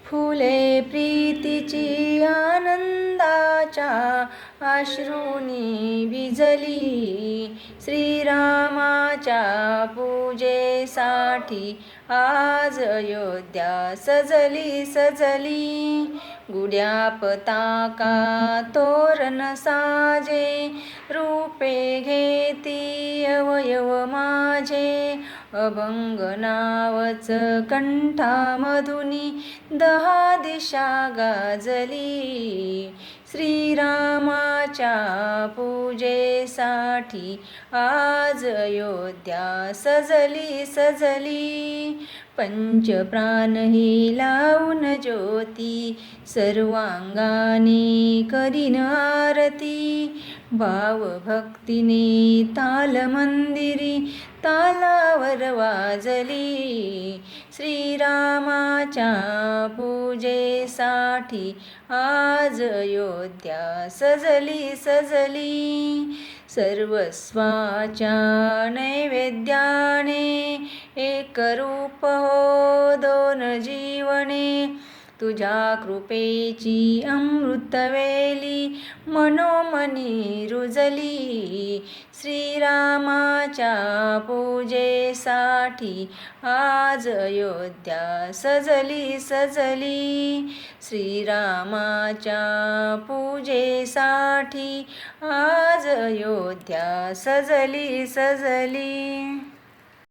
फुले प्रीतीची आनंदाच्या अश्रूनी भिजली. श्रीरामाच्या पूजेसाठी आज अयोध्या सजली सजली. गुढ्या पताका तोरण साजे, रूपे घेती अवयव माझे. अभंग नावच कंठामधुनी 10 दिशा गाजली. श्रीरामाच्या पूजेसाठी आज अयोध्या सजली सजली. पंचप्राण ही लावून ज्योती, सर्वांगाने करीन आरती. भावभक्तीने ताल मंदिरी तालावर वाजली. श्रीरामाच्या पूजेसाठी आज अयोध्या सजली सजली. सर्वस्वाच्या नैवेद्याने एक रूप हो 2 जीवने. तुझ्या कृपेची अमृतवेली मनोमनी रुजली. श्रीरामाच्या पूजेसाठी आज अयोध्या सजली सजली. श्रीरामाच्या पूजेसाठी आज अयोध्या सजली सजली.